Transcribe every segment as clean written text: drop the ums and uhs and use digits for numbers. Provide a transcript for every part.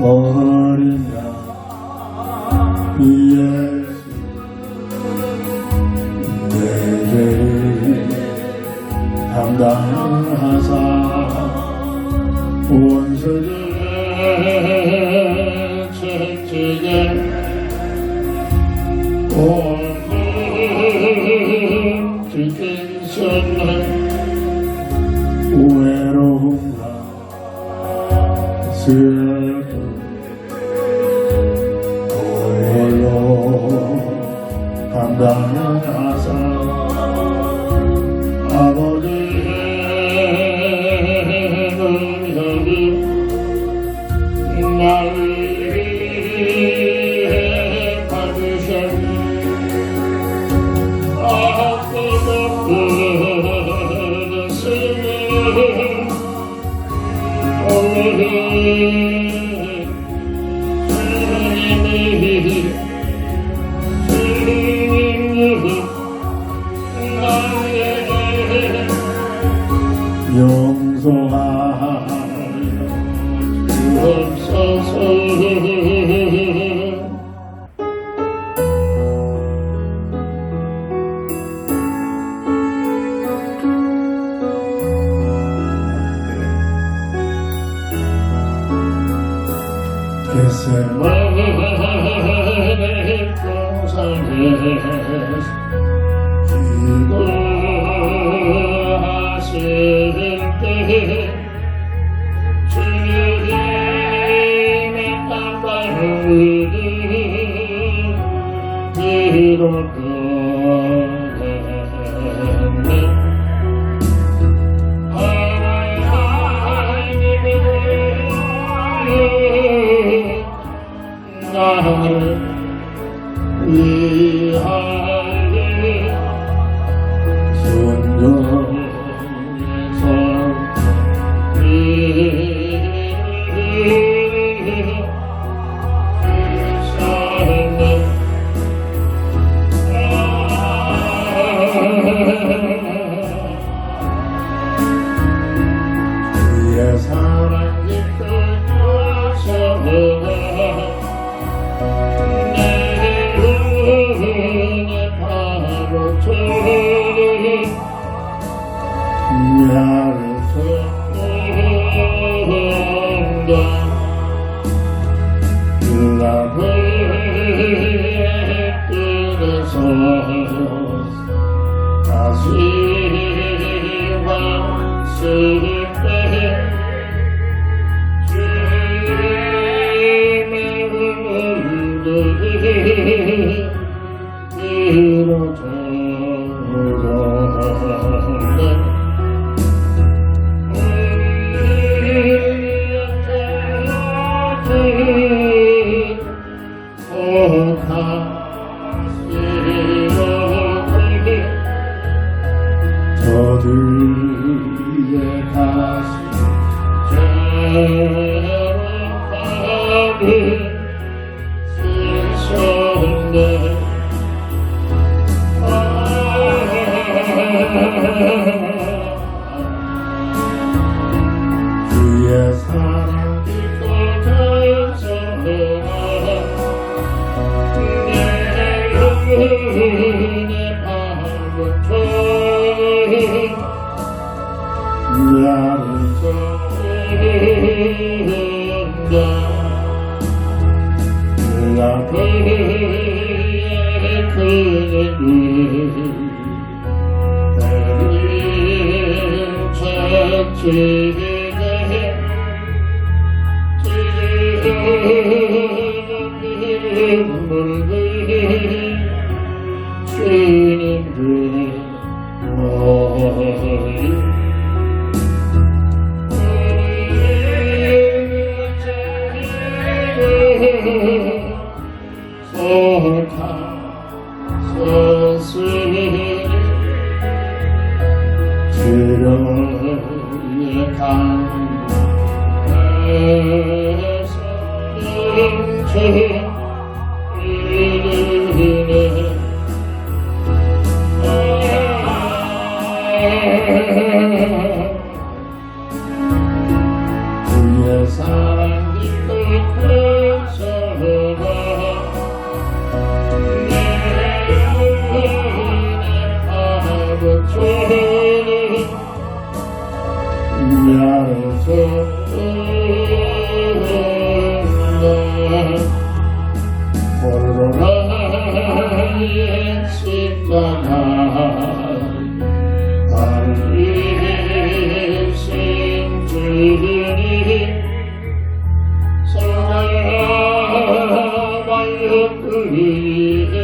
어린 양 예수 내 죄를 담당하사 원수들의 채찍에 온 지키셨네 외로움과 슬픔 홀로 감당하사 아버지의 능력이 나를 위해 받으셨네 용서하여 주옵소서 겟세마네 동산에 기도하시는 때 주님의 땀방울이 뒤로 보냈네 나를 위하여 순종에서 그의 사랑이 끊어서 나를 쫓는다 그 앞에 뜰에서 다시 왔을 때 주님의 눈물들이 저들의 가슴 죄로함이 쓰셨네 주의 사랑이 쏟아져 내 영혼의 발부터 나를 쫓는다 그 앞에 그의 그의 사랑이 코로나의 십자가 알리신 주님 사랑하여 그리에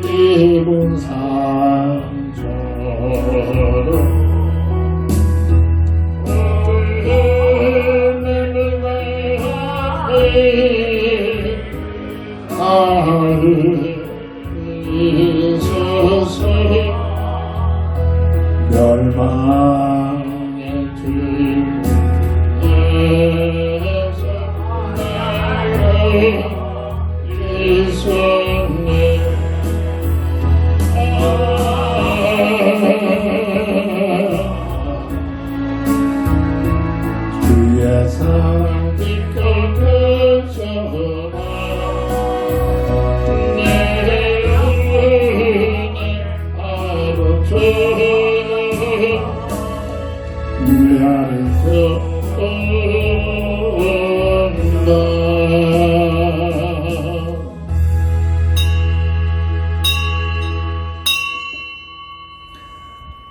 입은 상처로 이소서 멸망의 길에서 나를 이소니 주의 사랑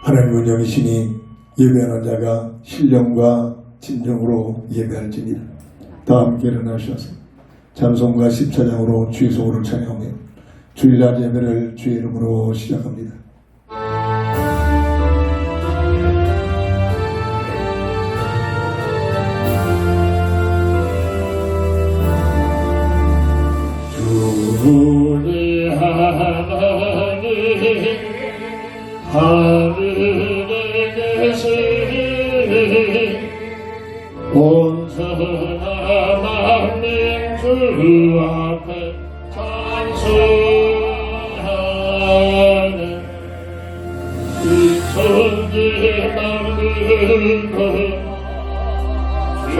하나님은 영이시니 예배하는 자가 신령과 진정으로 예배할지니라. 다 함께 일어나셔서 찬송가 14장으로 주의 소원을 찬양하며 주일날 예배를 주의 이름으로 시작합니다. 우리 하나님 하늘에 계신 온전한 만민 주 앞에 찬송하는 이 천지의 만민을 주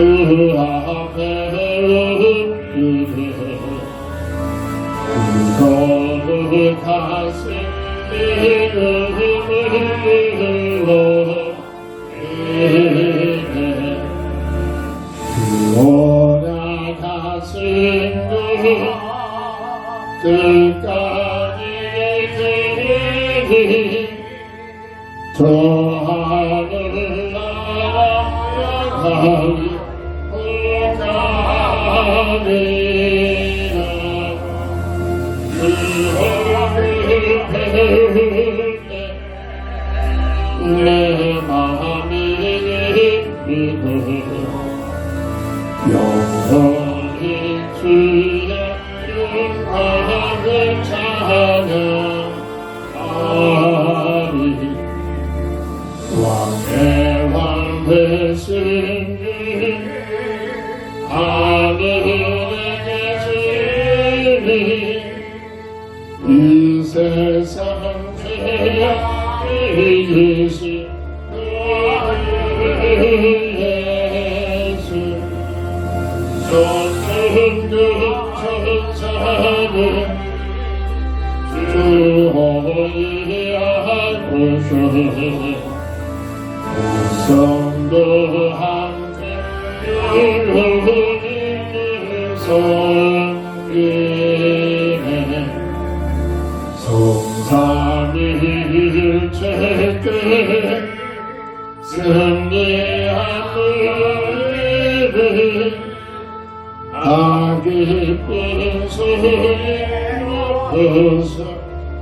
앞에 엎드려 거룩하신 이름으로 오라가신 끝까지 계신 저 하늘 나라가리 오가리 내 마음이 믿고 영원히 주의 영광을 찬양하리. 왕의 왕 되신 하늘에 계시니 이 세상 죄악이신 예수 전능력 천사는 주 호위하고서 우성도 함께 섬기네. 성삼일체께 승리하는 다 기쁜 소리로서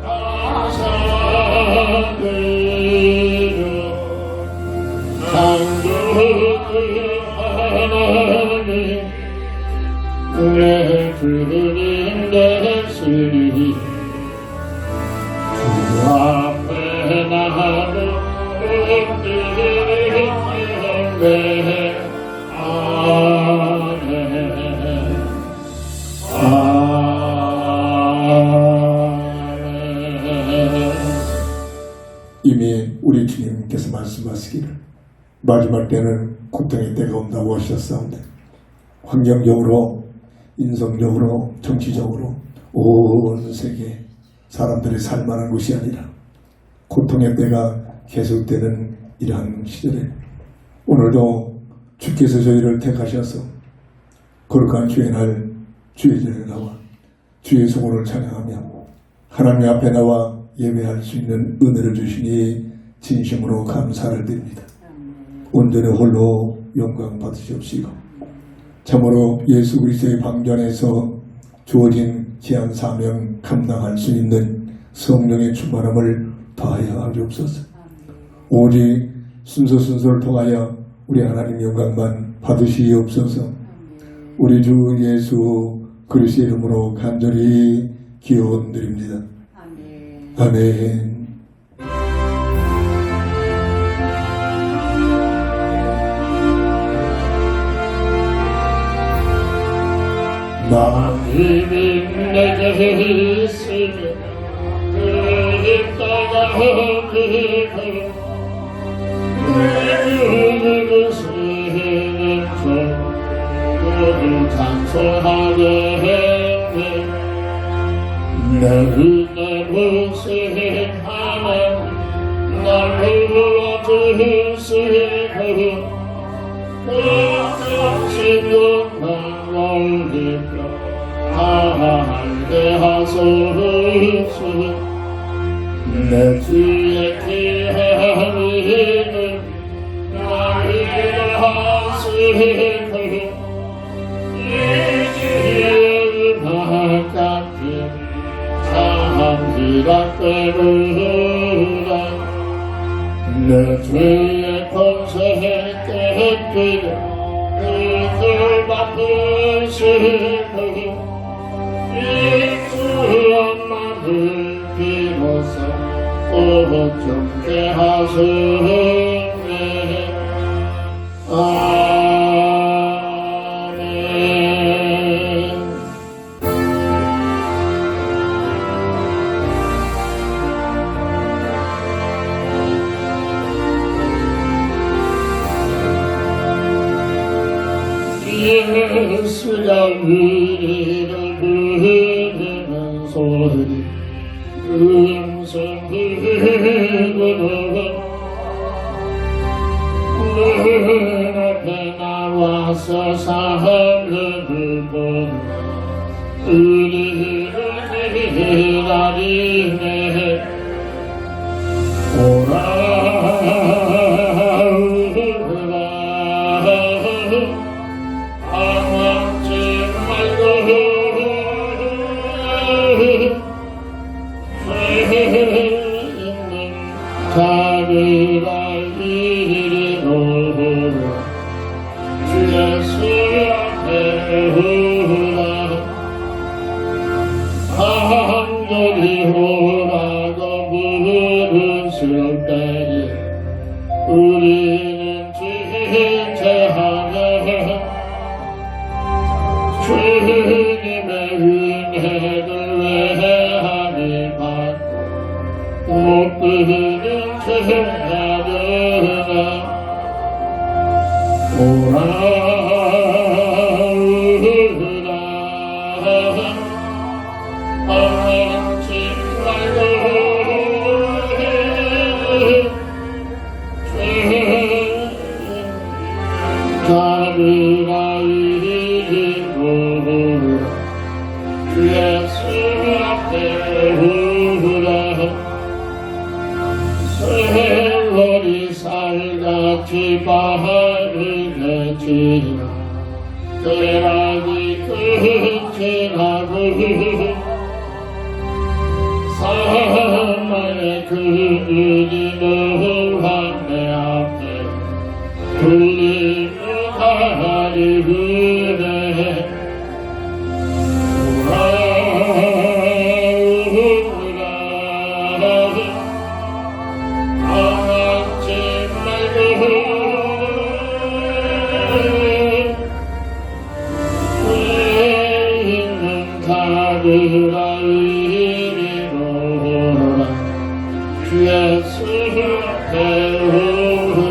감사드려. 창조주 하나님 내 주님 되시니 주 앞에 나를 엎드리네. 아멘. 이미 우리 주님께서 말씀하시기를 마지막 때는 고통의 때가 온다고 하셨사온데 환경적으로, 인성적으로, 정치적으로 온 세계 사람들이 살만한 곳이 아니라 고통의 때가 계속되는 이러한 시절에 오늘도 주께서 저희를 택하셔서 거룩한 주의 날 주의 전에 나와 주의 소원을 찬양하며 하나님 앞에 나와 예배할 수 있는 은혜를 주시니 진심으로 감사를 드립니다. 온전히 홀로 영광 받으시옵시고 참으로 예수 그리스도의 방전에서 주어진 귀한 사명 감당할 수 있는 성령의 충만함을 더하여 하옵소서. 오직 순서를 통하여 우리 하나님 영광만 받으시옵소서. 우리 주 예수 그리스도의 이름으로 간절히 기원드립니다. 아멘. 힘이 내게 있으며 그 따가 흐르고 내 쓰는 너를 찬송하게 했네. 내 무슨 하나님 나를 불러주시고 그 영광 올리며 하게 하소서. 내 주의 귀한 이름 나에게 하시고 이 주의 바깥에 참기라 때로라. 내 주의 공생의 깨끗이 그들 바쁘시고 이 주 엄마를 비로소 오종게 하시네. 아멘. 예수가 우리를 부르는 소리 음성 부르고 눈앞에 나와서 사랑을 보는 우리를 기다리네. 오라 자비가 이리로 주 예수 앞에 오라. 한절이 오라고 부르실 때에 우리는 지체하며 주님의 은혜를 외하니 받고 못 부르는 자비가 이리로 주 예수 앞에 오라. 세월이 살같이 바를 지나 때라기 끝이 나고 사망의 그이 노한 내 앞에 불림을 가리우네. 자비가 이리로 주 예수 앞에 오라.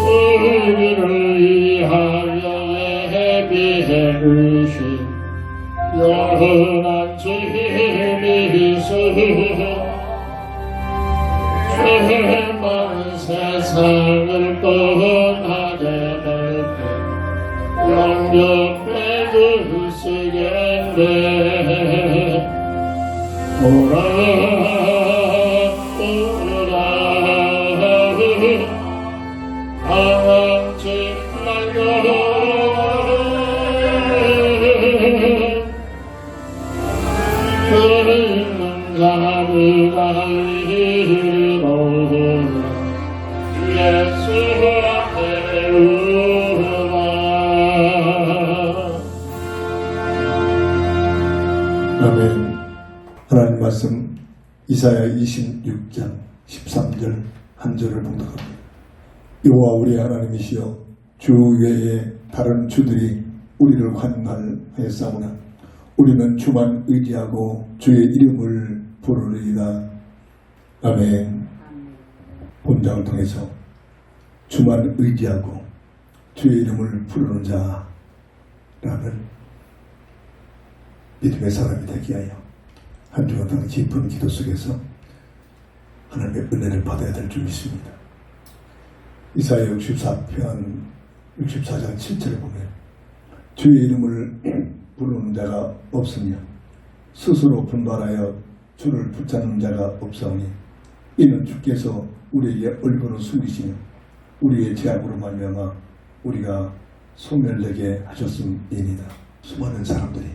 우리를 위하여 예비해 주신 영원한 주님이 있으니 세상을 떠나게 될 때 영접해 주시겠네. 오라 방황치 말고 그리는 자리가 이리로 예수 앞에 오라. 아멘. 하나님 말씀 이사야 26장 13절 한 절을 봉독합니다. 여호와 우리 하나님이시여 주 외에 다른 주들이 우리를 환난하였사오나 우리는 주만 의지하고 주의 이름을 부르리이다. 아멘. 본장을 통해서 주만 의지하고 주의 이름을 부르는 자라는 믿음의 사람이 되기 위하여 한 주간 동안 깊은 기도 속에서 하나님의 은혜를 받아야 될 줄 믿습니다. 이사야 64편 64장 7절에 보면 주의 이름을 부르는 자가 없으며 스스로 분발하여 주를 붙잡는 자가 없사오니 이는 주께서 우리에게 얼굴을 숨기시며 우리의 죄악으로 말미암아 우리가 소멸되게 하셨음이니이다. 수많은 사람들이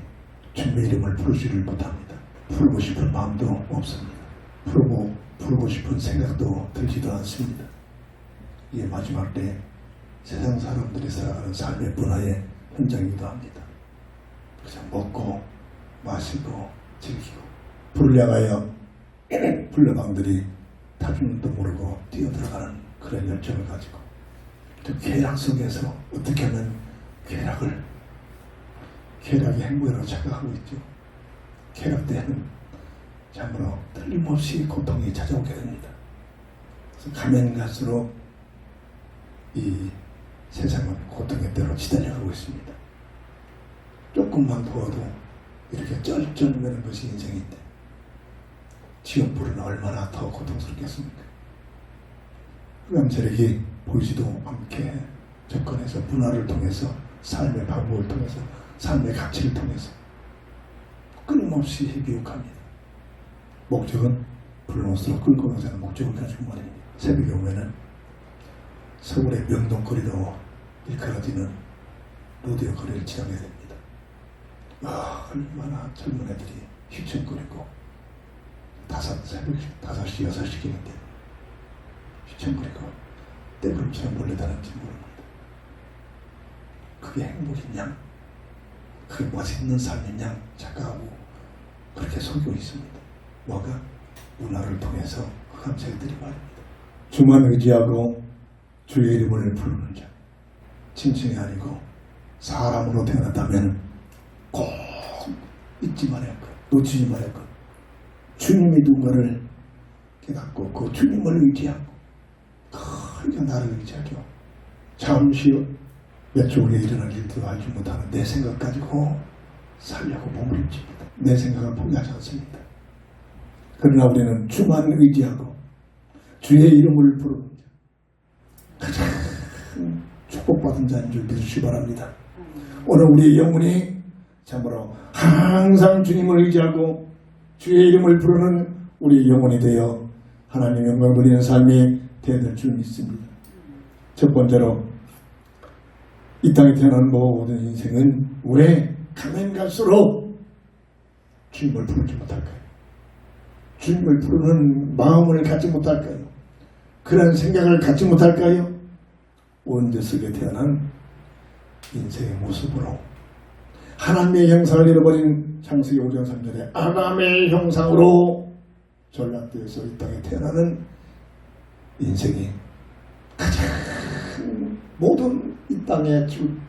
주님의 이름을 부르지를 못합니다. 부르고 싶은 마음도 없습니다. 부르고 싶은 생각도 들지도 않습니다. 이게 마지막 때 세상 사람들이 살아가는 삶의 문화의 현장이기도 합니다. 그냥 먹고 마시고 즐기고 불을 향하여 불나방들이 타주는도 모르고 뛰어들어가는 그런 열정을 가지고 또 쾌락 속에서 어떻게 하면 쾌락이 행복이라고 착각하고 있죠. 쾌락 때는 참으로 틀림없이 고통이 찾아오게 됩니다. 그래서 가면 갈수록 이 세상은 고통의 때로 치달려가고 있습니다. 조금만 도와도 이렇게 쩔쩔매는 것이 인생인데 지옥불은 얼마나 더 고통스럽겠습니까? 흑암세력이 보이지도 않게 접근해서 문화를 통해서 삶의 방법을 통해서 삶의 가치를 통해서 끊임없이 비웃합니다. 목적은 불로스로 끌고 가자는 목적을 가지고 말입니다. 새벽에 오면은 서울의 명동거리로 일컬어지는 로데오 거리를 지나게 됩니다. 얼마나 젊은 애들이 휘청거리고 새벽 5시, 6시경인데 휘청거리고 떼구름처럼 몰려다니는지 모릅니다. 그게 행복이냐? 그게 멋있는 삶이냐? 착각하고 그렇게 속이고 있습니다. 뭐가? 문화를 통해서 흑암세력들이 말입니다. 주만 의지하고 주의 이름을 부르는 자, 친칭이 아니고 사람으로 태어났다면 꼭 잊지 말아야 할 것, 놓치지 말아야 할 것. 주님이 누군가를 깨닫고 그 주님을 의지하고 그러니까 나를 의지하죠. 잠시 몇 주 후에 일어날 일도 알지 못하는 내 생각 가지고 살려고 몸을 입집니다. 내 생각을 포기하지 않습니다. 그러나 우리는 주만 의지하고 주의 이름을 부르는 자, 가장 축복받은 자인 줄 믿으시기 바랍니다. 오늘 우리의 영혼이 참으로 항상 주님을 의지하고 주의 이름을 부르는 우리의 영혼이 되어 하나님의 영광 누리는 삶이 되어야 될 줄 믿습니다. 첫 번째로 이 땅에 태어난 모든 인생은 왜 가면 갈수록 주님을 부르지 못할까요? 주님을 부르는 마음을 갖지 못할까요? 그런 생각을 갖지 못할까요? 원죄 속에 태어난 인생의 모습으로 하나님의 형상을 잃어버린 창세기 5장 3절에 아담의 형상으로 전락되어서 이 땅에 태어나는 인생이 가장 모든 이 땅에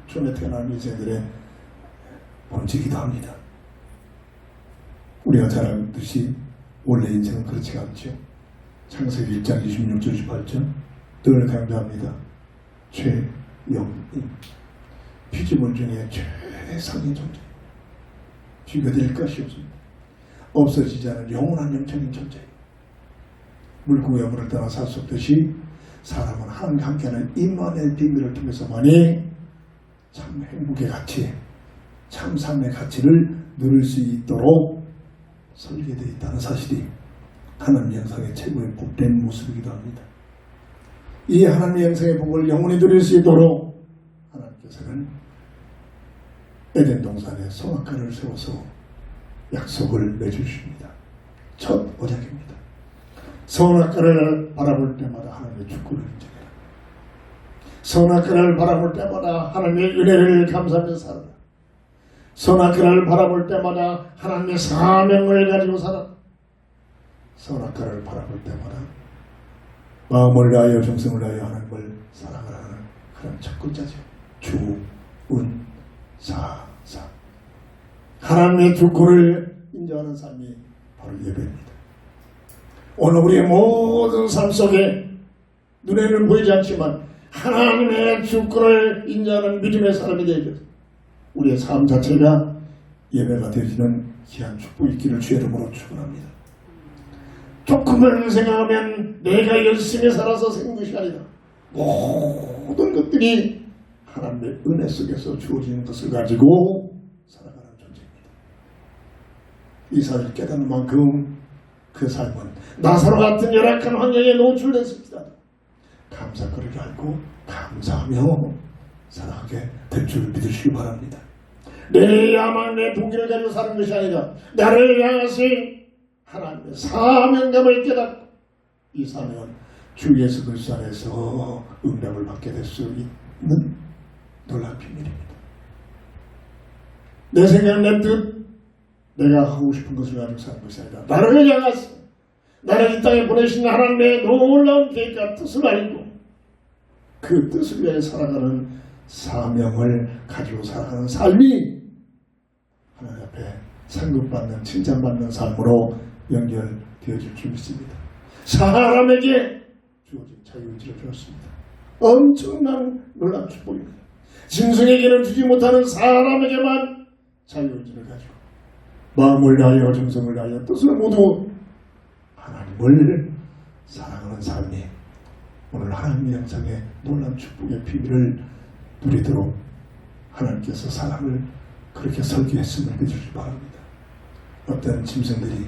처음에 태어나는 인생들의 본질이기도 합니다. 우리가 잘 알듯이 원래 인생은 그렇지 않죠. 창세기 1장 26절 28절 늘 강조합니다. 최영임 피조물 중에 최상의 존재, 비교될 것이 없습니다. 없어지지 않은 영원한 영적인 존재. 물고기가 물을 따라 살 수 없듯이 사람은 하나님과 함께하는 임만의 비밀을 통해서만이 참 행복의 가치, 참 삶의 가치를 누릴 수 있도록 설계되어 있다는 사실이 하나님 영상의 최고의 복된 모습이기도 합니다. 이 하나님의 영상의 복을 영원히 누릴 수 있도록 하나님께서는 에덴 동산에 선악과를 세워서 약속을 맺으십니다. 첫 언약입니다. 선악과를 바라볼 때마다 하나님의 축구를 인정해라. 선악과를 바라볼 때마다 하나님의 은혜를 감사하며 살아라. 선악과를 바라볼 때마다 하나님의 사명을 가지고 살아라. 선악과를 바라볼 때마다 마음을 다하여 정성을 다하여 하나님을 사랑하라는 그런 첫 글자죠. 주, 은, 사. 하나님의 주권을 인정하는 삶이 바로 예배입니다. 오늘 우리의 모든 삶 속에 눈에는 보이지 않지만 하나님의 주권을 인정하는 믿음의 사람이 되어서 우리의 삶 자체가 예배가 되어지는 귀한 축복이 있기를 주의 이름으로 축원합니다. 조금만 생각하면 내가 열심히 살아서 생긴 것이 아니다. 모든 것들이 하나님의 은혜 속에서 주어지는 것을 가지고 살아가는 존재입니다. 이 사실을 깨닫는 만큼 그 삶은 나사로 같은 열악한 환경에 노출됐습니다. 감사거리를 알고 감사하며 살아가게 될 줄 믿으시기 바랍니다. 내 야망 내 동기를 가지고 사는 것이 아니라 나를 향하신 하나님의 사명감을 깨닫고 이 사명은 주 예수 그리스도 안에서 응답을 받게 될 수 있는 놀라운 비밀입니다. 내 생각 내 뜻 내가 하고 싶은 것을 가지고 사는 것이 아니라 나를 향하신 나를 이 땅에 보내신 하나님의 놀라운 계획과 뜻을 알고 그 뜻을 위해 살아가는 사명을 가지고 살아가는 삶이 하나님 앞에 상급받는 칭찬받는 삶으로 연결되어질 줄 믿습니다. 사람에게 주어진 자유의지를 배웠습니다. 엄청난 놀라운 축복입니다. 짐승에게는 주지 못하는 사람에게만 자유의지를 가지고 마음을 다하여 정성을 다하여 뜻을 모두 하나님을 사랑하는 삶이 오늘 하나님의 영상의 놀라운 축복의 비밀을 누리도록 하나님께서 사람을 그렇게 설계했음을 믿으시기 바랍니다. 어떤 짐승들이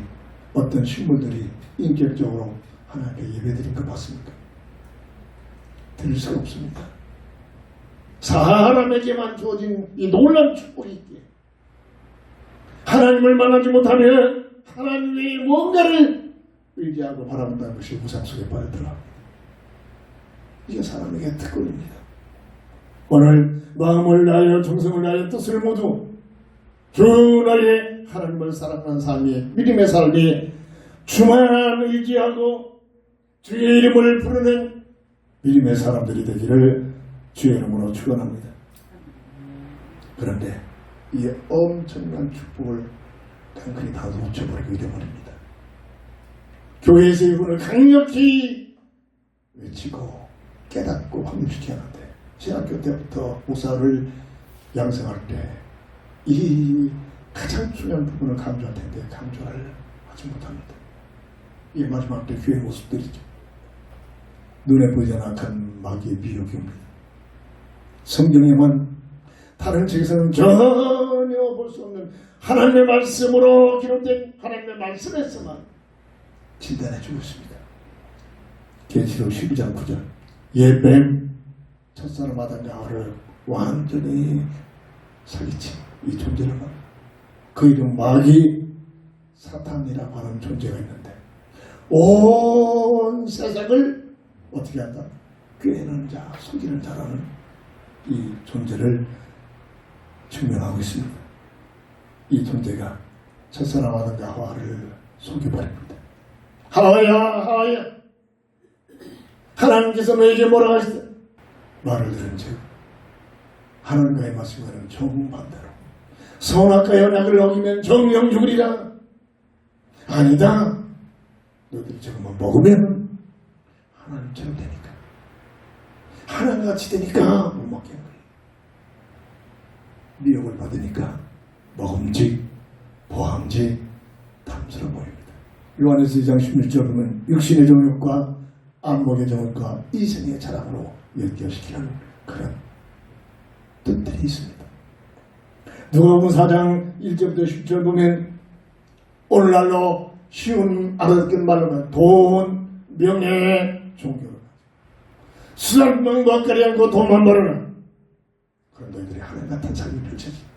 어떤 식물들이 인격적으로 하나님께 예배드린 것 같습니까? 드릴 수가 없습니다. 사람에게만 주어진 이 놀라운 축복이 있기에 하나님을 만나지 못하면 하나님의 뭔가를 의지하고 바라본다는 것이 우상 속에 빠져들어갑니다. 이게 사람에게 특권입니다. 오늘 마음을 다하여 정성을 다하여 뜻을 모두 주 나의 하나님을 사랑하는 삶이 믿음의 삶이 주만 의지하고 주의 이름을 부르는 믿음의 사람들이 되기를 주의 이름으로 축원합니다. 그런데 이 엄청난 축복을 단순히 다 놓쳐버리고 잃어버립니다. 교회에서 이분을 강력히 외치고 깨닫고 확립시켜야 하는데 신학교 때부터 목사를 양성할 때 이 가장 중요한 부분을 강조할 텐데 강조를 하지 못합니다. 이 마지막 때 교회 모습들이죠. 눈에 보이지 않는 악한 마귀의 미혹입니다. 성경에만 다른 책에서는 전혀 볼 수 없는 하나님의 말씀으로 기록된 하나님의 말씀에서만 진단해 주고 있습니다. 계시록 12장 9절 예뱀 첫사람 아담과 하와를 완전히 사기친 이 존재를 말합니다. 그 이름 마귀 사탄이라고 하는 존재가 있는데 온 세상을 어떻게 한다? 꾀는 자, 속이는 자라는 이 존재를 증명하고 있습니다. 이 존재가 첫사람 아담과 하와를 속여버립니다. 하와야 하나님께서 너에게 뭐라고 하시다? 말을 들은 즉 하나님과의 말씀과는 정반대로 선악과 연약을 어기면 정령 죽으리라. 아니다. 너희들이 저것만 먹으면 하나님처럼 되니까 하나님같이 되니까 못 먹게 한 거예요. 미혹을 받으니까 먹음직 보함직 탐스러워 보입니다. 요한에서 2장 16절 보면 육신의 정욕과 안목의 정원과 이생의 자랑으로 연결시키는 그런 뜻들이 있습니다. 누가복음 4장 1절부터 10절 보면 오늘날로 쉬운 알아듣는 말로는 돈, 명예, 종교를 수산명과 가리 않고 돈만 벌어라. 그런 너희들이 하늘 같은 삶이 펼쳐집니다.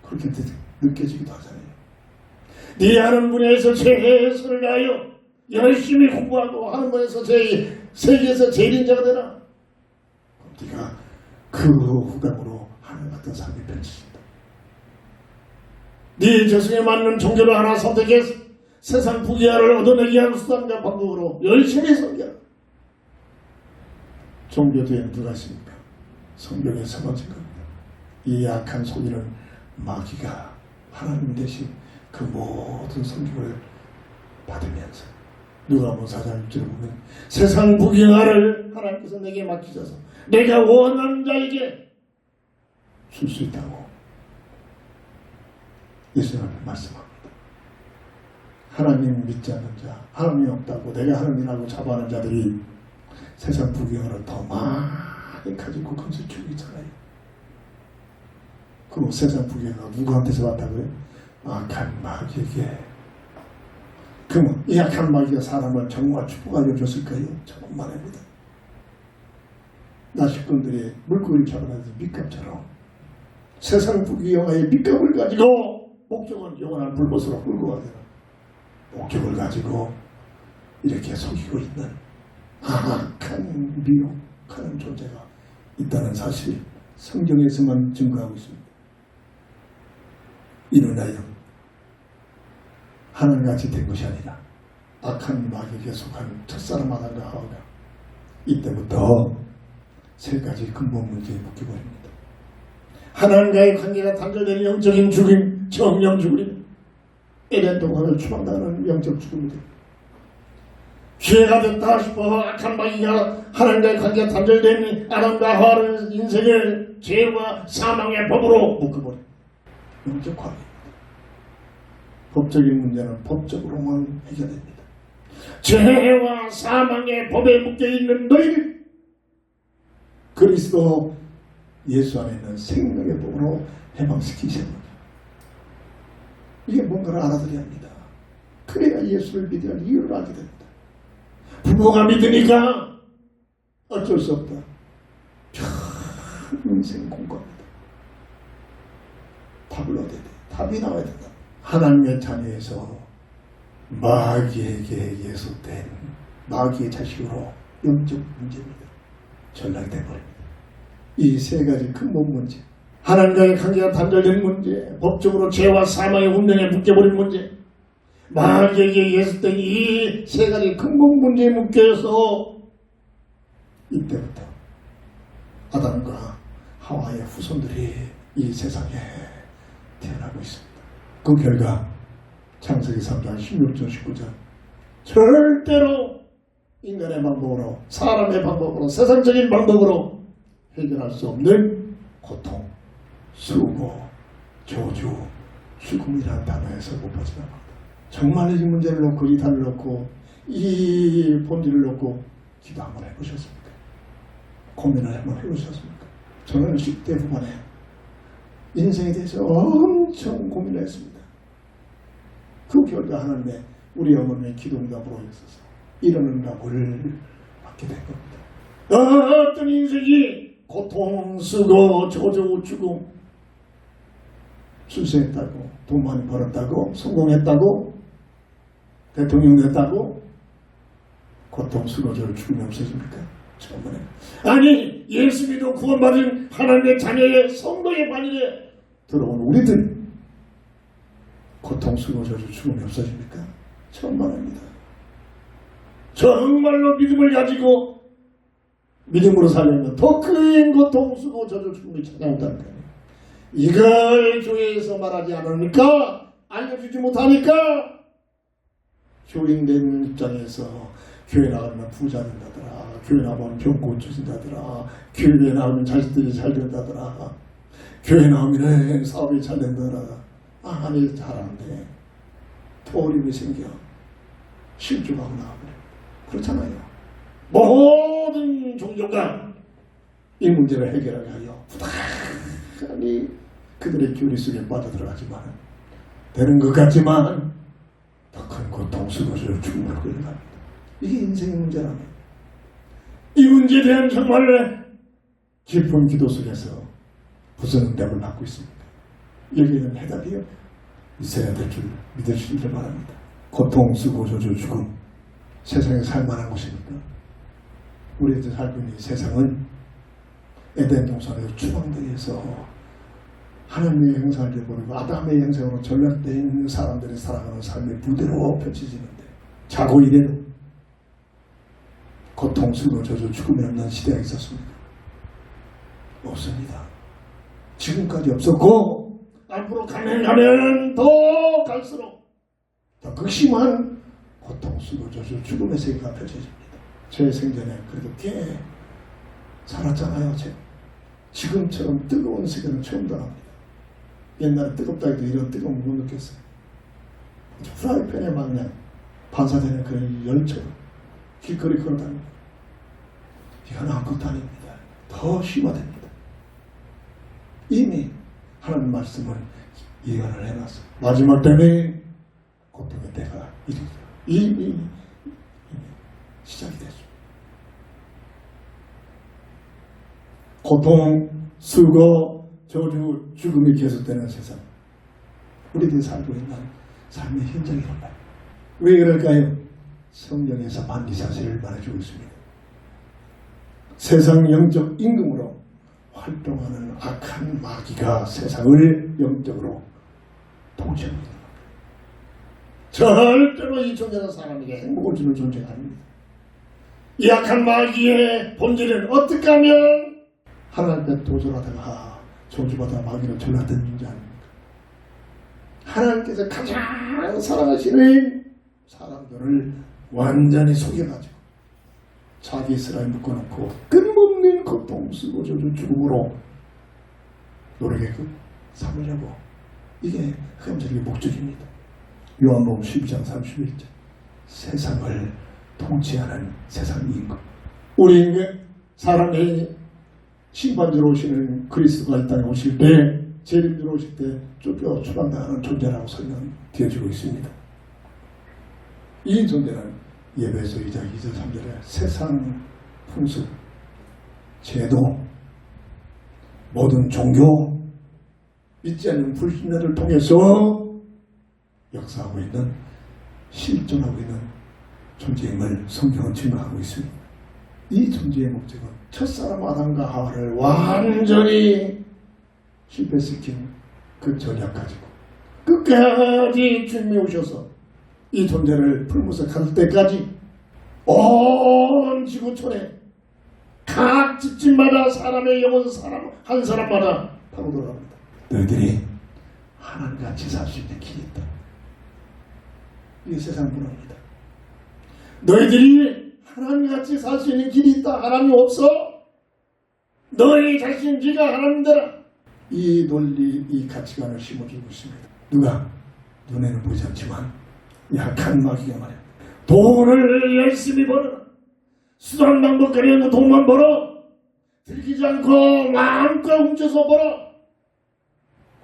그렇게 느껴지기도 하잖아요. 네 하는 분야에서 최선을 다하여 열심히 공부하고 하는 분야에서 세계에서 제일인자가 되라. 그럼 네가 그 후감으로 하늘 같은 삶이 펼쳐진다. 네 저승에 맞는 종교를 하나 선택해서 세상 부귀하를 얻어내게 하는 수단과 방법으로 열심히 섬겨라. 종교 뒤에는 누가 있습니까? 성경에 서머진 겁니다. 이 약한 속이는 마귀가 하나님 대신 그 모든 성경을 받으면서 누가복음 4장 1절에 보면 세상 부귀하를 하나님께서 내게 맡기셔서 내가 원하는 자에게 줄 수 있다고 예수님은 말씀합니다. 하나님 믿지 않는 자, 하나님이 없다고 내가 하나님이라고 자부하는 자들이 세상 부귀하를 더 많이 가지고 금슬 키우고 있잖아요. 그럼 세상 부귀하가 누구한테서 왔다고요? 악한 마귀에게. 그럼 이 악한 마귀가 사람을 정말 축복하여 줬을까요? 정말입니다. 나식꾼들이 물고기를 잡아내서 밑값처럼 세상 부귀영화의 밑값을 가지고 목적은 영원한 불못으로 끌고 가는 목적을 가지고 이렇게 속이고 있는 악한 미혹하는 존재가 있다는 사실 성경에서만 증거하고 있습니다. 이는 하여 하늘같이 된 것이 아니라 악한 마귀에게 속한 첫사람 아담과 하와가 이때부터 세 가지 근본 문제에 묶여버립니다. 하나님과의 관계가 단절되는 영적인 죽임, 정령 죽음입니다. 에덴 동산을 추방당하는 영적 죽음입니다. 죄가 됐다 싶어 악한 마귀가 하나님과의 관계가 단절된 아담과 하와의 인생을 죄와 사망의 법으로 묶어버립니다. 영적 관계입니다. 법적인 문제는 법적으로만 해결됩니다. 죄와 사망의 법에 묶여있는 너희를 그리스도 예수 안에 있는 생명의 법으로 해방시키시는 거죠. 이게 뭔가를 알아들어야 합니다. 그래야 예수를 믿어야 할 이유를 알게 됩니다. 부모가 믿으니까 어쩔 수 없다. 참 인생 공부합니다. 답을 얻어야 돼. 답이 나와야 된다. 하나님의 자녀에서 마귀에게 예속된 마귀의 자식으로 영적 문제입니다. 전락이 되어버립니다. 이 세 가지 근본 문제, 하나님과의 관계가 단절된 문제, 법적으로 죄와 사망의 운명에 묶여버린 문제, 마귀에게 예속된 이 세 가지 근본 문제에 묶여서 이때부터 아담과 하와의 후손들이 이 세상에 태어나고 있습니다. 그 결과 창세기 3장 16절 19절 절대로 인간의 방법으로 사람의 방법으로 세상적인 방법으로 해결할 수 없는 고통, 수고, 저주, 죽음이라는 단어에서 못 빠져나갑니다. 정말 이 문제를 놓고 이 단을 놓고 이 본질을 놓고 기도 한번 해보셨습니까? 고민을 한번 해보셨습니까? 저는 10대 후반에 인생에 대해서 엄청 고민을 했습니다. 그 결과 하나님의 우리 어머니의 기도응답으로 있어서 이런 응답을 받게 된 겁니다. 어떤 인생이 고통, 수고, 저주, 죽음, 출세했다고, 돈 많이 벌었다고, 성공했다고, 대통령 됐다고, 고통, 수고, 저주, 죽음이 없어집니까? 정말. 아니, 예수 믿어 구원받은 하나님의 자녀의 성도의 반열에 들어온 우리들 고통, 수고, 저주, 죽음이 없어집니까? 천만입니다. 정말로 믿음을 가지고 믿음으로 살려면 더 큰 고통, 수고, 저주, 죽음이 찾아온다니까요. 이걸 교회에서 말하지 않으니까, 알려주지 못하니까 교인된 입장에서 교회 나가면 부자 된다더라, 교회 나가면 병 고쳐진다더라, 교회 나가면 자식들이 잘 된다더라, 교회 나오면 사업이 잘 된다더라. 아니, 잘하는데 또 어려움이 생겨 실족하고 나와버려. 그렇잖아요. 모든 종교가 이 문제를 해결하게 하여 부단히 그들의 교리 속에 빠져들어가지만 되는 것 같지만 더 큰 고통 속에서 죽음을 끌어갑니다. 이게 인생의 문제라면 이 문제에 대한 정말 깊은 기도 속에서 무슨 응답을 받고 있습니까? 여기에는 해답이 있어야 될 줄 믿으시기를 바랍니다. 고통, 쓰고, 저주, 죽음, 세상에 살만한 곳입니까? 우리들 살고 있는 이 세상은 에덴 동산에서 추방되어서 하나님의 형상을 잃어버리고 아담의 형상으로 전락되어 있는 사람들이 살아가는 삶의 부대로 펼쳐지는데 자고 이래도 고통, 쓰고, 저주, 죽음이 없는 시대가 있었습니까? 없습니다. 지금까지 없었고 앞으로 가면 더 갈수록 더 극심한 고통, 쓰고, 저주, 죽음의 세계가 펼쳐집니다. 제 생전에 그래도 꽤 살았잖아요. 지금처럼 뜨거운 세계는 처음 당합니다. 옛날에 뜨겁다 해도 이런 뜨거운 못 느꼈어요. 프라이팬에 막 그냥 반사되는 그런 열처럼 길거리 걸어다닙니다. 이건 아무것도 아닙니다. 더 심화됩니다. 이미 하나님 말씀을 예언을 해놨어요. 마지막 때문에 고통의 때가 이미 시작이 됐죠. 고통, 수고, 저주, 죽음이 계속되는 세상. 우리들이 살고 있는 삶의 현장이란 말이에요. 왜 그럴까요? 성경에서 만리사실을 말해주고 있습니다. 세상 영적 임금으로 활동하는 악한 마귀가 세상을 영적으로 통치합니다. 절대로 이 존재는 사람에게 행복을 주는 존재가 아닙니다. 이 악한 마귀의 본질은 어떻게 하면 하나님께 도전하다가 저주받아 마귀를 전락된 존재 아닙니까? 하나님께서 가장 사랑하시는 사람들을 완전히 속여가지고 자기 스라에 묶어놓고 끊임없는 고통, 쓰고 저주, 죽음으로 노력하고 삼으려고 이게 흑암자리의 목적입니다. 요한복음 12장 31절 세상을 통치하는 세상 임금. 우리 사람의 심판자로 오시는 그리스도가 이 땅에 오실 때 재림자로 오실 때 쫓겨 추방당하는 존재라고 설명되어지고 있습니다. 이 존재는 예배에서 2장 2절 3절에 세상 풍습, 제도, 모든 종교, 믿지 않는 불신자를 통해서 역사하고 있는 실존하고 있는 존재임을 성경은 증명하고 있습니다. 이 존재의 목적은 첫사람 아담과 하와를 완전히 실패시킨 그 전략 가지고 끝까지 주님이 오셔서 이 존재를 풀무서 갈 때까지 온 지구촌에 각 집집마다 사람의 영혼 한 사람마다 타고 들어갑니다. 너희들이 하나님같이 살 수 있는 길이 있다. 이게 세상 문화입니다. 너희들이 하나님같이 살 수 있는 길이 있다. 하나님 없어? 너희 자신 네가 하나님이다. 이 논리, 이 가치관을 심어주고 있습니다. 누가? 눈에는 보이지 않지만 약한 마귀가 말이야. 돈을 열심히 벌어. 수단 방법 가려는 돈만 벌어. 들키지 않고 마음껏 훔쳐서 벌어.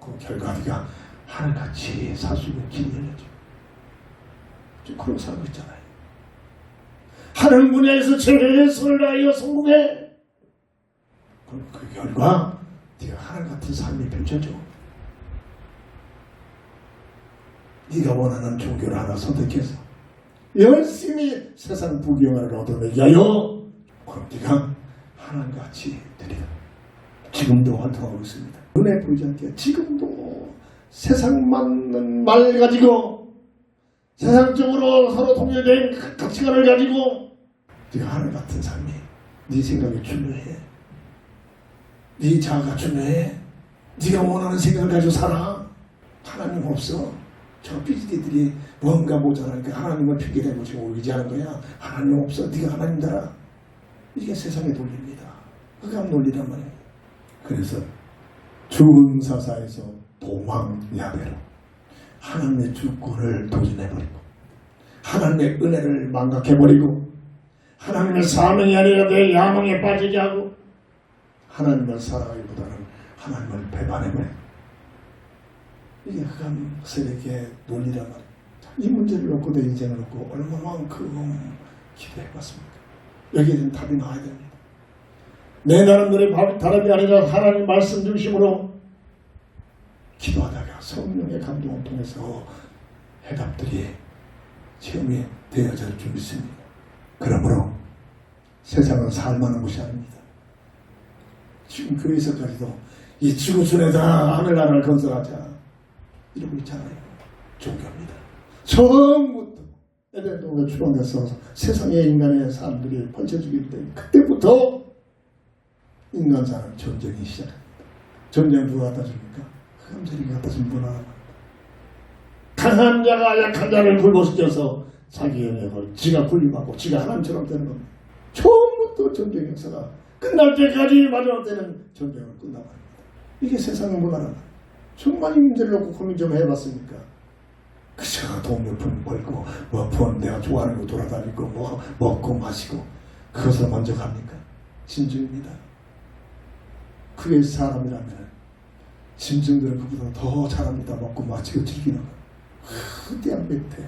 그 결과 네가 하나님같이 살 수 있는 길이 열려져. 지금 그러고 살고 있잖아요. 하는 분야에서 최선을 다하여 성공해. 그럼 그 결과 네가 하나님 같은 삶이 펼쳐져. 네가 원하는 종교를 하나 선택해서 열심히 세상 부귀영화를 얻어내기 하여 그럼 네가 하나님같이 되리라. 지금도 활동하고 있습니다. 눈에 보이지 않게 지금도 세상만 말 가지고 세상적으로 서로 통일된 가치관을 가지고 네가 하나님 같은 삶이 네 생각이 중요해. 네 자아가 중요해. 네가 원하는 생각을 가지고 살아. 하나님 없어. 저 삐지들이 뭔가 모자라니까 하나님을 핑계대고 지금 의지하는 거야. 하나님 없어. 네가 하나님이다. 이게 세상의 논리입니다. 흑암 논리란 말이에요. 그래서 죽은 사사에서 도망야배로 하나님의 주권을 도전해버리고 하나님의 은혜를 망각해버리고 하나님의 사명이 아니라 내 야망에 빠지게 하고 하나님을 사랑하기보다는 하나님을 배반해버려. 이게 흑암 세력의 논리란 말이에요. 이 문제를 놓고 내 인생을 놓고 얼마만큼 기도해봤습니까? 여기에 대한 답이 나와야 됩니다. 내 나름대로의 답이 아니라 하나님 말씀 중심으로 기도하다가 성령의 감동을 통해서 해답들이 체험이 되어질 줄 믿습니다. 그러므로 세상은 살만한 것이 아닙니다. 지금 교회에서까지도 이 지구촌에다 하늘나라를 건설하자 이러고 있잖아요. 종교입니다. 처음부터 에덴동에 출원해서 세상의 인간의 사람들이 펼쳐지기 때문에 그때부터 인간사는 전쟁이 시작합니다. 전쟁 누가 갖다 줍니까? 흑암세력이 갖다 준 문화란 말입니다. 강한 자가 약한 자를 굴복시켜서 자기 영역을 지가 군림하고 지가 하나님처럼 되는 겁니다. 처음부터 전쟁 역사가 끝날 때까지 마지막 때는 전쟁을 끝나버립니다. 이게 세상의 문화란 말이에요. 정말 이 문제를 놓고 고민 좀 해봤습니까? 그저 돈 몇 푼 벌고 돈 내가 좋아하는 거 돌아다니고 먹고 마시고 그것을 먼저 갑니까? 진주입니다. 그게 사람이라면 짐승들은 그보다 더 잘합니다. 먹고 마시고 즐기는 거. 대한 백태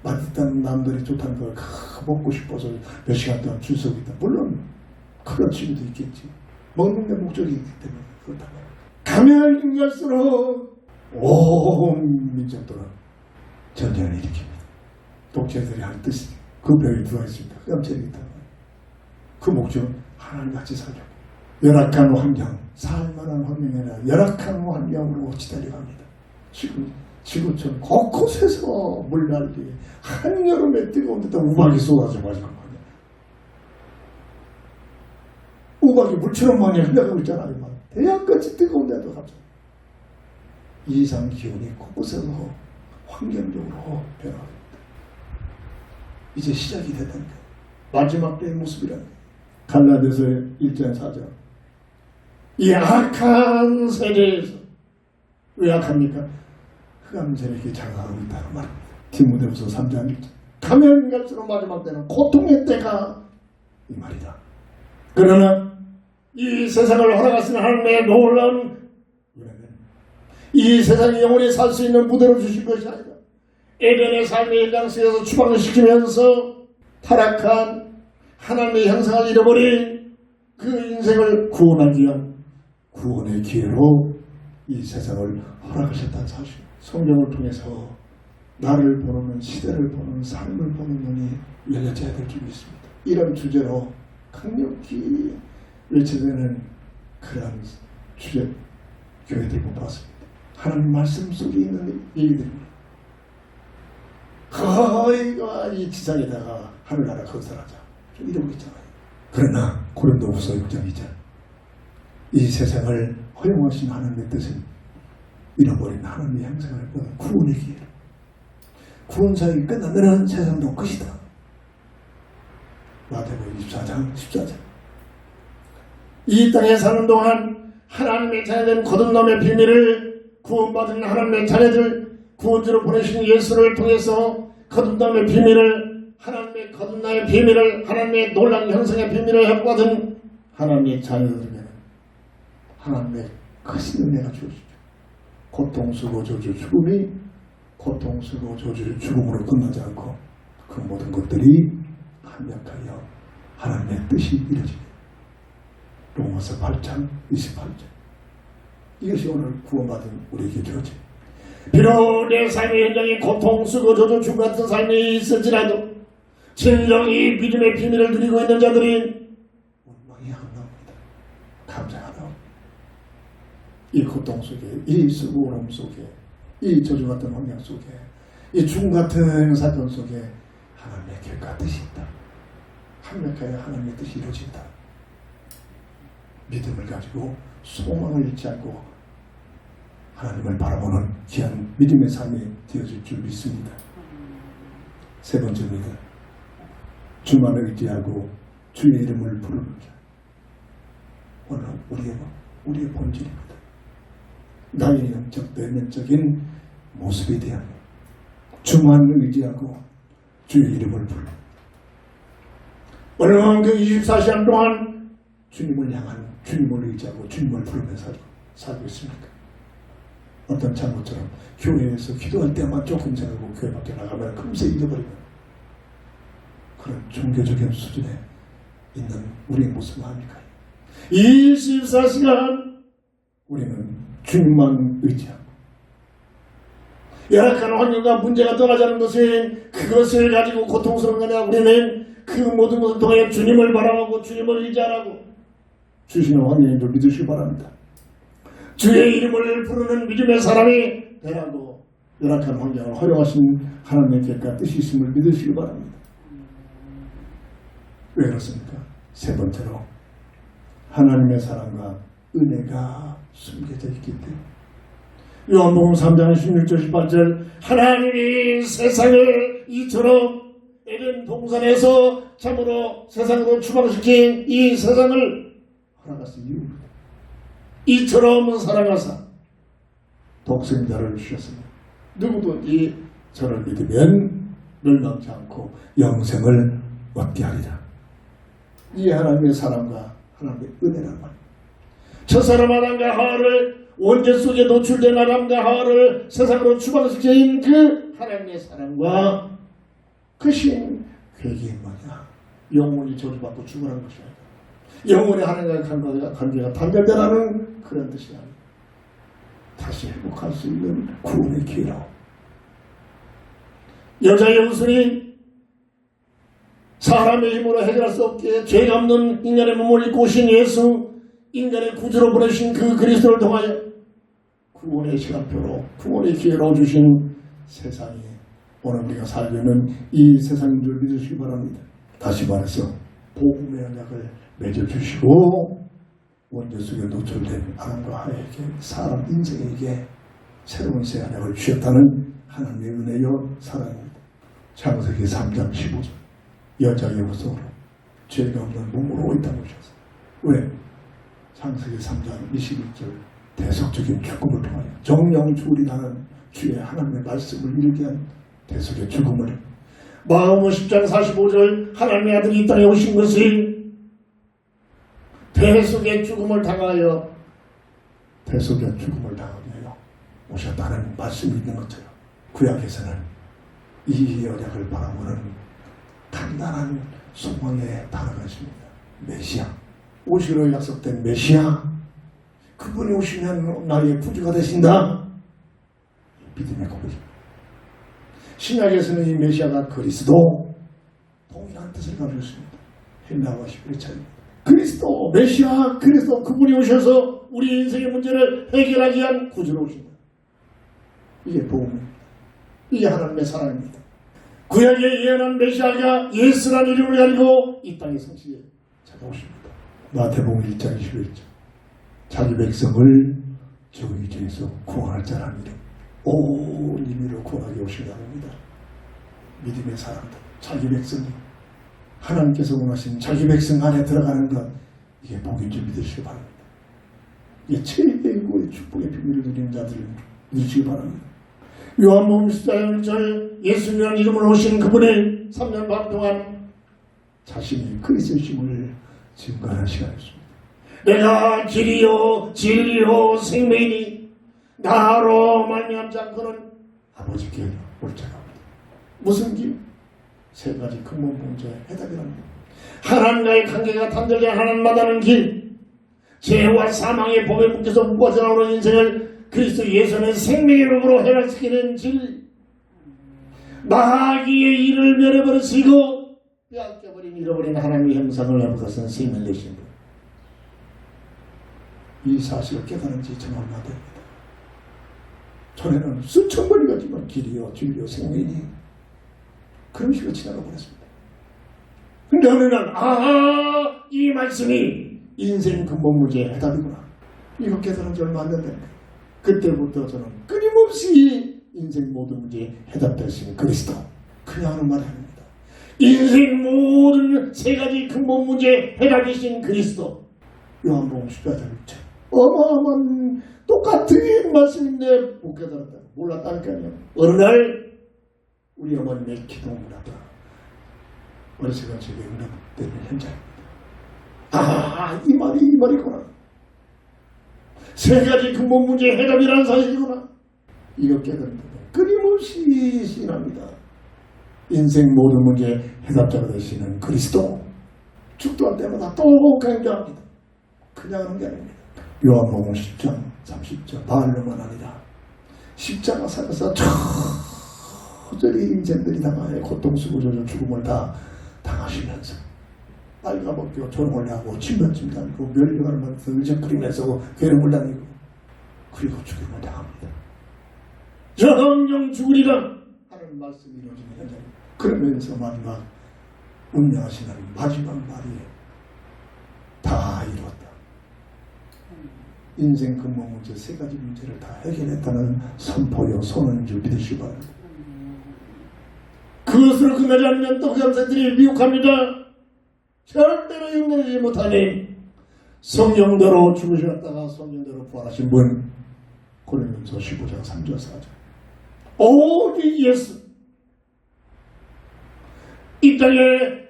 맛있다는 남들이 좋다는 걸 먹고 싶어서 몇 시간 동안 줄 서고 있다. 물론 그런 취미도 있겠지. 먹는 데 목적이 있기 때문에 그렇다고. 가면 갈수록 온 민족들은 전쟁을 일으킵니다. 독재들이 하는 뜻이 그 벽에 들어가 있습니다. 깜짝이기 때문에 그 목적은 하나님 같이 살려고. 열악한 환경, 살만한 환경이 아니라 열악한 환경으로 지달려갑니다. 지금 지구촌 곳곳에서 물난리, 한여름에 뜨거운 데다 우박이 쏟아져 가지고 말이야. 우박이 물처럼 많이 흘러가고 있잖아요. 대양같이 뜨거운 데도 갑자기 이상 기온이 곳곳에서 환경적으로 변화합니다. 이제 시작이 됐다니까. 마지막 때의 모습이라는 거예요. 갈라디아서 1장 4절. 이 악한 세대에서 왜 악합니까? 흑암 세력이 장악하고 있다는 말입니다. 디모데후서 3장 1절. 가면 갈수록 마지막 때는 고통의 때가 이 말이다. 그러나 이 세상을 허락하시는 하나님의 놀라운 은혜는 이 세상이 영원히 살 수 있는 무대로 주신 것이 아니라 에덴의 삶의 일장속에서 추방을 시키면서 타락한 하나님의 형상을 잃어버린 그 인생을 구원하기 위한 구원의 기회로 이 세상을 허락하셨다는 사실. 성경을 통해서 나를 보는 시대를 보는 삶을 보는 눈이 열려져야 될 줄 믿습니다. 이런 주제로 강력히 외쳐되는 그런 주제 교회들 못 봤습니다. 하나님 말씀 속에 있는 얘기들입니다. 거의가 이 지상에다가 하늘나라 건설하자 이러고 있잖아요. 그러나 고린도후서 6장 2절 이 세상을 허용하신 하나님의 뜻은 잃어버린 하나님의 형상을 보는 구원의 기회로 구원사역이 끝나면 세상도 끝이다. 마태복음 24장 14절 이 땅에 사는 동안 하나님의 자녀된 거듭남의 비밀을 구원받은 하나님의 자녀들 구원주로 보내신 예수를 통해서 거듭남의 비밀을 하나님의 거듭남의 비밀을 하나님의 놀라운 형상의 비밀을 해받은 하나님의 자녀들에게는 하나님의 크신 은혜가 주어지죠. 고통스러워 저주 죽음이 고통스러워 저주 죽음으로 끝나지 않고 그 모든 것들이 합력하여 하나님의 뜻이 이루어집니다. 로마서 8장 28절 이것이 오늘 구원받은 우리에게 주어집니다. 비록 내 삶의 현장에 고통스러워 저주 죽음 같은 삶이 있을지라도 진정이 믿음의 비밀을 누리고 있는 자들이 원망이 안 나옵니다. 감사가 나옵니다. 이 고통 속에 이 수고로움 속에 이 저주 같은 환경 속에 이 죽음 같은 사건 속에 하나님의 계획과 뜻이 있다. 합력하여 하나님의 뜻이 이루어진다. 믿음을 가지고 소망을 잃지 않고 하나님을 바라보는 귀한 믿음의 삶이 되어질 줄 믿습니다. 세 번째입니다. 주만 의지하고 주의 이름을 부르는 자. 오늘 우리의 본질입니다. 나의 영적 내면적인 모습에 대한 주만 의지하고 주의 이름을 부르는 얼마나 그 24시간 동안 주님을 향한 주님을 의지하고 주님을 부르면서 살고 있습니까? 어떤 장모처럼 교회에서 기도할 때만 조금 생각하고 교회 밖에 나가면 금세 잊어버리는 그런 종교적인 수준에 있는 우리의 모습을 합니까? 24시간 우리는 주님만 의지하고 열악한 환경과 문제가 떠나자는 것은 그것을 가지고 고통스러운 거냐. 우리는 그 모든 것을 통해 주님을 바라보고 주님을 의지하라고 주시는 환경인 줄 믿으시기 바랍니다. 주의 이름을 부르는 믿음의 사람이 되라고 열악한 환경을 허용하신 하나님의 계획과 뜻이 있음을 믿으시기 바랍니다. 왜 그렇습니까? 세 번째로 하나님의 사랑과 은혜가 숨겨져 있기 때문에 요한복음 3장 16절 18절 하나님이 세상을 이처럼 에덴 동산에서 참으로 세상으로 추방시킨 이 세상을 허락하신 이유입니다. 이처럼 사랑하사 독생자를 주셨습니다. 누구든지 저를 믿으면 멸망치 않고 영생을 얻게 하리라. 이 하나님의 사랑과 하나님의 은혜란 말입니다. 첫사람 아담과 하와를 원죄 속에 노출된 아담과 하와를 세상으로 추방시킨 그 하나님의 사랑과 그 신 계획이 뭐냐? 영원히 저주받고 죽으라는 것이 아니라 영원히 하나님과의 관계가 단절되라는 그런 뜻이 아니라 다시 회복할 수 있는 구원의 기회라고. 여자의 후손이 사람의 힘으로 해결할 수 없게 죄가 없는 인간의 몸을 입고 오신 예수, 인간의 구주로 보내신 그 그리스도를 통하여 구원의 시간표로 구원의 기회로 주신 세상이 오늘 우리가 살고 있는 이 세상인 줄 믿으시기 바랍니다. 다시 말해서 복음의 언약을 맺어주시고 원죄 속에 노출된 아담과 하와에게 사람 인생에게 새로운 새 언약을 주셨다는 하나님의 은혜요 사랑입니다. 창세기 3장 15절 여자의 후손으로 죄가 없는 몸으로 이 땅에 오셨어요. 왜? 창세기 3장 21절 대속적인 축복을 통하여 정령주리라는 주의 하나님의 말씀을 이루게 한 대속의 죽음을 마가복음 10장 45절 하나님의 아들이 이 땅에 오신 것이 대속의 죽음을 당하여 대속의 죽음을 당하게 하여 오셨다는 말씀이 있는 것처럼 구약에서는 이 언약을 바라보는 단단한 소망의 단어가 있습니다. 메시아, 오시기로 약속된 메시아, 그분이 오시면 나의 구주가 되신다. 믿음의 고백입니다. 신약에서는 이 메시아가 그리스도, 동일한 뜻을 가지고 있습니다. 헬라와 히브리 차이입니다. 그리스도, 메시아, 그리스도, 그분이 오셔서 우리 인생의 문제를 해결하기 위한 구주로 오신다. 이게 복음입니다. 이게 하나님의 사랑입니다. 구약에 예언한 메시아가 예수라는 이름을 가지고 이 땅의 성시에 찾아오십니다. 마태복음 1장 21절 자기 백성을 저희에서 구원할 자라는 이름 온 인류를 구원하게 오시려합니다. 믿음의 사람들, 자기 백성이 하나님께서 원하신 자기 백성 안에 들어가는 것, 이게 복인 줄 믿으시기 바랍니다. 이게 최고의 축복의 비밀을 누리는 자들을 믿으시기 바랍니다. 요한복음 14장 1절 예수님이라는 이름으로 오신 그분의 3년 반 동안 자신이 그리스도심을 증거하는 시간이었습니다. 내가 길이요 진리요 생명이니 나로 말미암지 않고는 아버지께 올 자가 없다. 무슨 길? 세 가지 근본 문제의 해답이랍니다. 하나님과의 관계가 단절된 하나님 만나는 길, 죄와 사망의 법에 묶여서 못 벗어나오는 인생을 그리스도 예수는 생명의 이름으로 해결시키는 질, 마귀의 일을 멸해버리시고 빼앗겨버린 잃어버린 하나님의 형상을 하는 것은 생명 되신 분. 이 사실을 깨달은 지 참 얼마 됩니다. 전에는 수천 번이 가지만 길이요 진리요 생명이니 그런 식으로 지나가 버렸습니다. 근데 어느 날 이 말씀이 인생 근본 문제의 해답이구나. 이거 깨달은 지 얼마 안 된다니까. 그때부터 저는 끊임없이 인생 모든 문제에 해답되신 그리스도, 그냥 하는 말이 아닙니다. 인생 모든 세 가지 근본 문제에 해답이신 그리스도. 요한복음 14장 6절 어마어마한 똑같은 말씀인데 못 깨달았다, 몰랐다니까요. 어느 날 우리 어머님의 기도문하다 어리석은 제게 응답되는 현장입니다. 이 말이구나. 세 가지 근본 문제의 해답이라는 사실이구나. 이거 깨달은 분은 끊임없이 신합니다. 인생 모든 문제의 해답자가 되시는 그리스도. 축도할 때마다 또 강조합니다. 그냥 하는 게 아닙니다. 요한복음 10장 30절 바알로만 아니라 십자가 살아서 저절히 인생들이 당하여 고통스러운 죽음을 다 당하시면서 빨가벗겨 조롱을 하고 침뱉짐 당하고 멸류관을 만들어서 을적거리면서 괴로움을 다니고 그리고 죽음을 당합니다. 저 영영 죽으리라 하는 말씀이 이루어지는 현장입니다. 그러면서 마지막 운명하시는 마지막 말이 다 이루었다. 인생 근본 문제 세 가지 문제를 다 해결했다는 선포요 선언인 줄 믿으시기 바랍니다. 그것으로 끝나지 않으면 또 그 감사들이 미혹합니다. 절대로 용납하지 못하니 성령대로 죽으셨다가 성령대로 부활하신 분 고린도전서 15장 3절 4절 오직 예수 이 땅에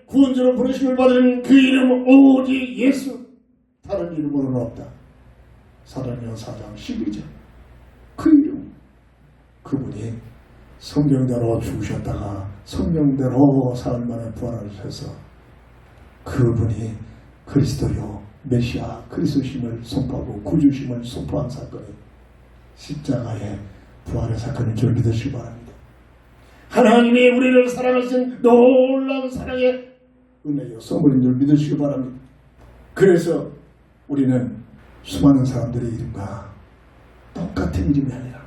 구원자로 부르심을 받은 그 이름 오직 예수 다른 이름으로는 없다. 사도행전 4장 12절 그 이름 그분이 성령대로 죽으셨다가 성령대로 사흘 만에 부활하셔서 그분이 그리스도요 메시아 그리스도심을 선포하고 구주심을 선포한 사건이 십자가의 부활의 사건인 줄 믿으시기 바랍니다. 하나님이 우리를 사랑하신 놀라운 사랑의 은혜요 선물인 줄 믿으시기 바랍니다. 그래서 우리는 수많은 사람들의 이름과 똑같은 이름이 아니라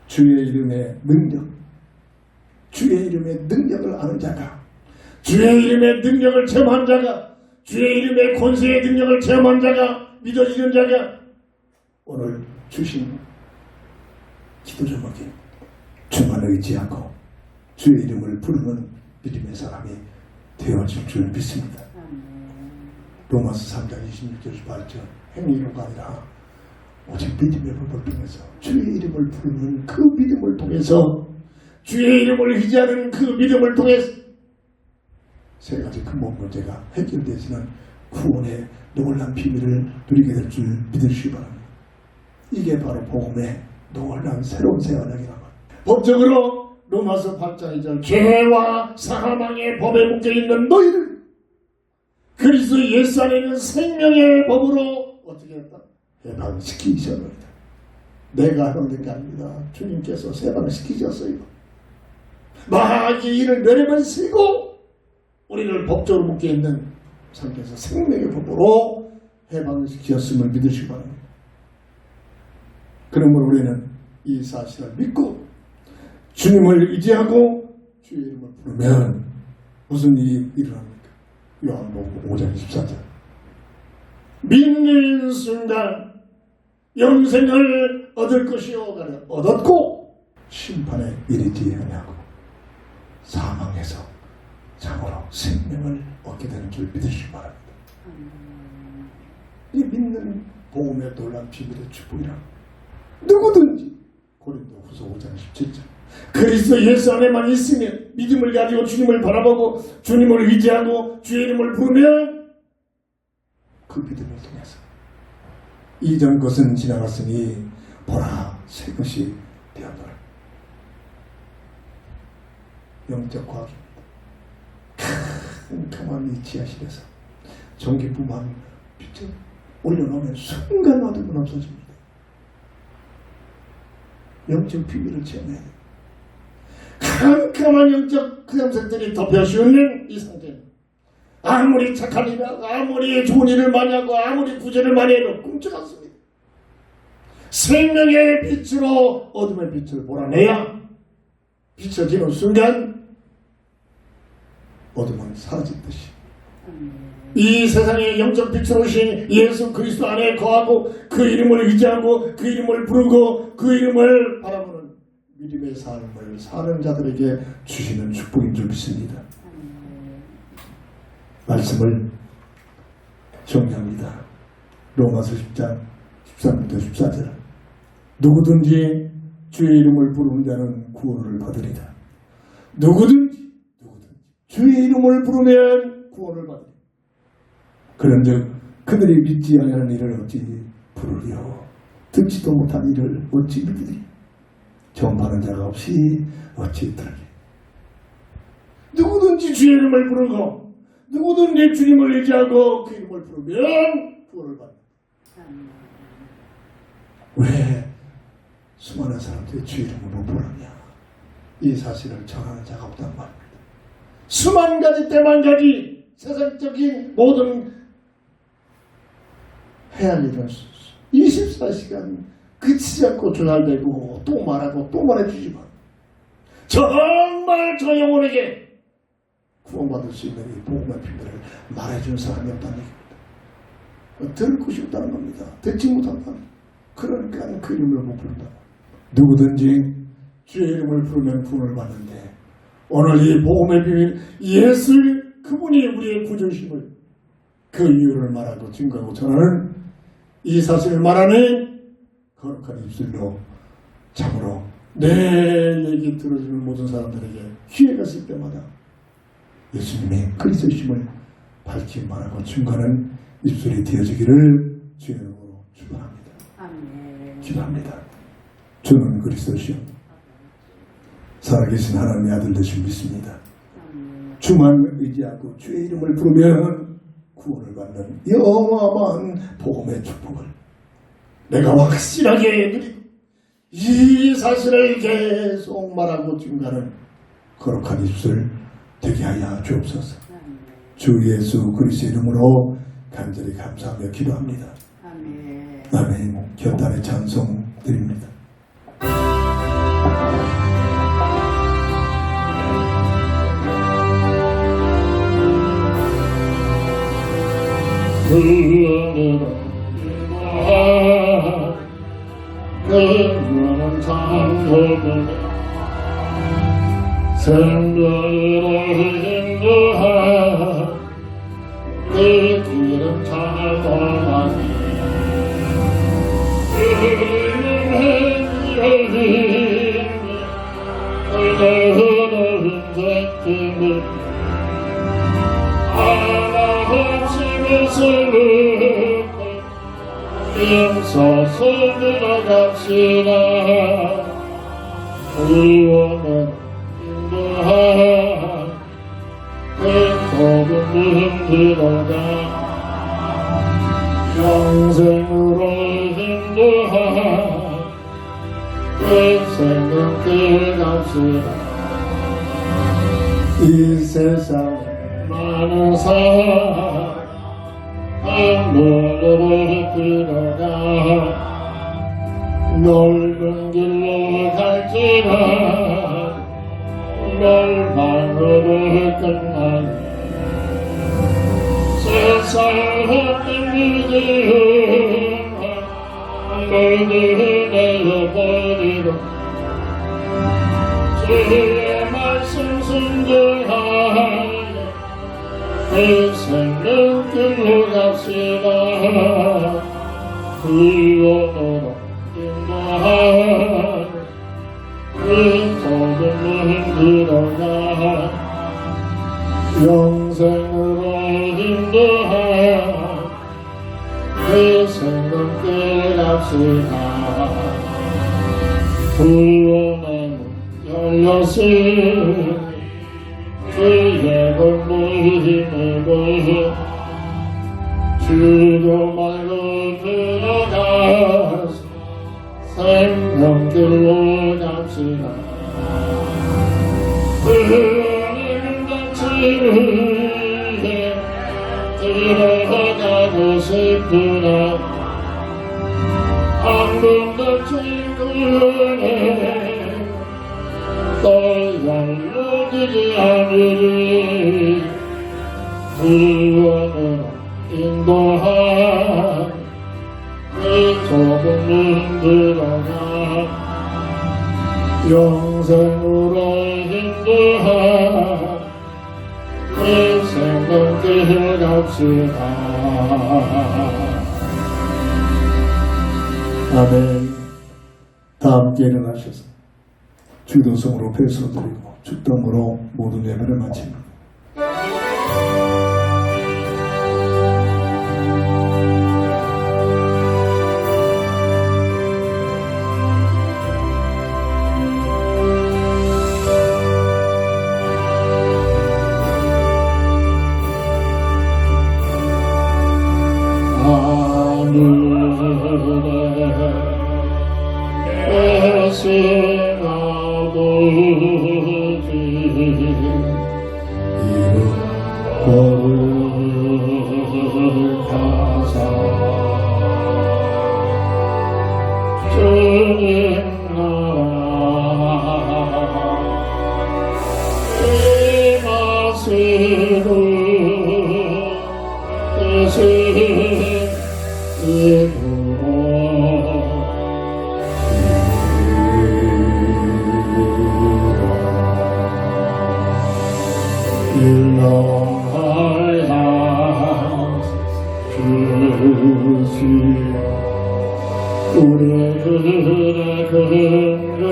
주의 이름의 능력, 주의 이름의 능력을 아는 자가, 주의 이름의 능력을 체험한 자가, 주의 이름의 권세의 능력을 체험한 자가, 믿어지는 자가 오늘 주신 기도 제목이 주만 의지하고 주의 이름을 부르는 믿음의 사람이 되어질 줄 믿습니다. 로마서 3장 26절 18절 행위로가 아니라 오직 믿음의 법을 통해서 주의 이름을 부르는 그 믿음을 통해서 주의 이름을 의지하는 그 믿음을 통해서 세 가지 근본 문제가 해결되시는 구원의 놀란 비밀을 누리게 될 줄 믿으시기 바랍니다. 이게 바로 복음의 놀란 새로운 새 언약이라는 것. 법적으로 로마서 8장 2절 죄와 사망의 법에 묶여있는 너희를 그리스도 예수 안에 있는 생명의 법으로 어떻게 했다? 해방시키셨습니다. 내가 하는 게 아닙니다. 주님께서 해방시키셨어요. 마귀의 일을 멸해버리시고 우리를 법적으로 묶여있는 상태에서 생명의 법으로 해방시키셨음을 믿으시기 바랍니다. 그러므로 우리는 이 사실을 믿고 주님을 의지하고 주의 이름을 부르면 무슨 일이 일어납니까? 요한복음 5장 24절 믿는 순간 영생을 얻을 것이요 얻었고 심판에 이르지 아니하고 사망에서 참으로 생명을 얻게 되는 줄 믿으시기 바랍니다. 이 믿는 복음의 놀란 비밀의 축복이라 누구든지 고린도후서 5장 17절 그리스도 예수 안에만 있으면 믿음을 가지고 주님을 바라보고 주님을 의지하고 주의 이름을 부르면 그 믿음을 통해서 이전 것은 지나갔으니 보라 새 것이 되었노라. 영적 과학입니다. 캄캄한 이 지하실에서 전기부만 빛을 올려놓으면 순간 어둠은 없어집니다. 영적 비밀을 체험해야 돼요. 캄캄한 영적 그 감성들이 덮여씌우는 이 상태. 아무리 착한 일을 하고 아무리 좋은 일을 많이 하고 아무리 구제를 많이 해도 꿈쩍 않습니다. 생명의 빛으로 어둠의 빛을 몰아내야 비춰지는 순간 어둠은 사라지듯이 이 세상에 영적 빛으로 오신 예수 그리스도 안에 거하고 그 이름을 의지하고 그 이름을 부르고 그 이름을 바라보는 믿음의 삶을 사는 자들에게 주시는 축복인 줄 믿습니다. 말씀을 정리합니다. 로마서 10장 13절부터 14절 누구든지 주의 이름을 부르는 자는 구원을 받으리다. 누구든지 주의 이름을 부르면 구원을 받으리. 그런즉 그들이 믿지 아니하는 이를 어찌 부르리요. 듣지도 못한 이를 어찌 믿으리. 전파하는 자가 없이 어찌 들으리. 누구든지 주의 이름을 부르고 누구든지 주님을 의지하고 그 이름을 부르면 구원을 받는다. 왜 수많은 사람들이 주의 이름을 못 부르냐? 이 사실을 전하는 자가 없단 말입니다. 수만 가지 때만 가지 세상적인 모든 해야 할 일은 24시간 그치지 않고 조달되고 또 말하고 또 말해주지만 정말 저 영혼에게 구원받을 수 있는 이 복음의 비밀을 말해준 사람이 없다는 얘기입니다. 들을 곳이 없다는 겁니다. 듣지 못한다는. 그러니까 그 이름을 못 부른다. 누구든지 주의 이름을 부르면 구원을 받는데 오늘 이 복음의 비밀 예수 그분이 우리의 구주심을 그 이유를 말하고 증거하고 전하는 이 사실을 말하는 거룩한 입술로 참으로 내 얘기 들어주는 모든 사람들에게 기회가 있을 때마다 예수님의 그리스도심을 밝히 말하고 증거하는 입술이 되어지기를 주의 이름으로 축원합니다. 기도합니다. 주는 그리스도시요 살아계신 하나님의 아들 되신 믿습니다. 주만 의지하고 주의 이름을 부르면 구원을 받는 이 어마어마한 복음의 축복을 내가 확실하게 누리고 이 사실을 계속 말하고 증가하는 거룩한 입술 되게 하여 주옵소서. 주 예수 그리스도의 이름으로 간절히 감사하며 기도합니다. 아멘. 견단의 찬송 드립니다. 그는 장독을 생명으로 인도하 그 길은 장독하니 그는 행여리 그는 흔적임을 하나없이 용서서 들어갑시다. 구원은 인도하 그 복음은 들어가 영생으로 인도하 그 생명 들어갑시다. 이 세상에 많은 사람 하늘로 들어가 넓은 길로 갈지라 멸망으로 끝나니 세상의 믿음 너희들 내어버리라. 주의 말씀 순종하여 그 생명길로 갑시다. 구원으로 인도하 그 복음을 들어가 영생으로 인도하 그 생명길 갑시다. 구원의 문 열렸으니 주의 공부 힘으로 주도 말고 들어가서 생명길로 갑시다. 그는 같이 들어가고 싶구나. 한 번도 친구네 또 열려지지 않으리. 구원으로 인도하 그 복음을 들어가 영생으로 인도하 그 생명길 갑시다. 아멘. 다 함께 일어나셔서 주도성으로 배서드리고 축동으로 모든 예배를 마칩니다. 하신 아버지 이름 거룩하사 주님 나라 임하시고 뜻이 이루어 일렁하야 주시오 우리의 근래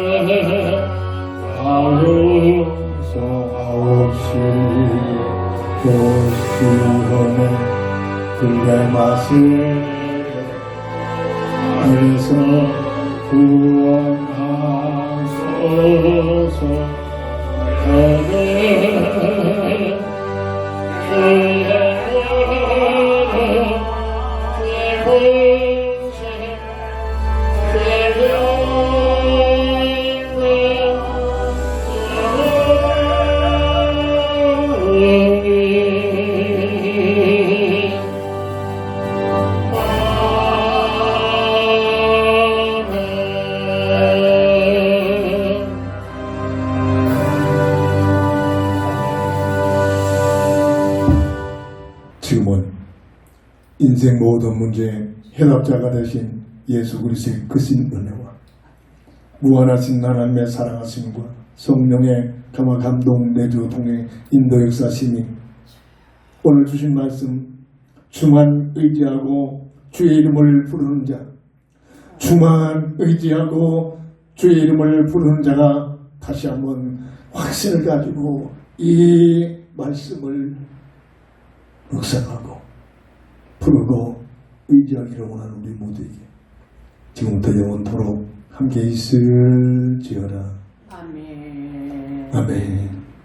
아름송하옵시오 조시오네 불의 맛을 안에서 구원하소서 지금은 인생 모든 문제의 해답자가 되신 예수 그리스도의 크신 은혜와 무한하신 하나님의 사랑하심과 성령의 감화 감동 내주 통해 인도 역사심이 오늘 주신 말씀 주만 의지하고 주의 이름을 부르는 자 주만 의지하고 주의 이름을 부르는 자가 다시 한번 확신을 가지고 이 말씀을 묵상하고 부르고 의지하기를 원하는 우리 모두에게 지금부터 영원토록 함께 있을지어다. 아멘. 아멘.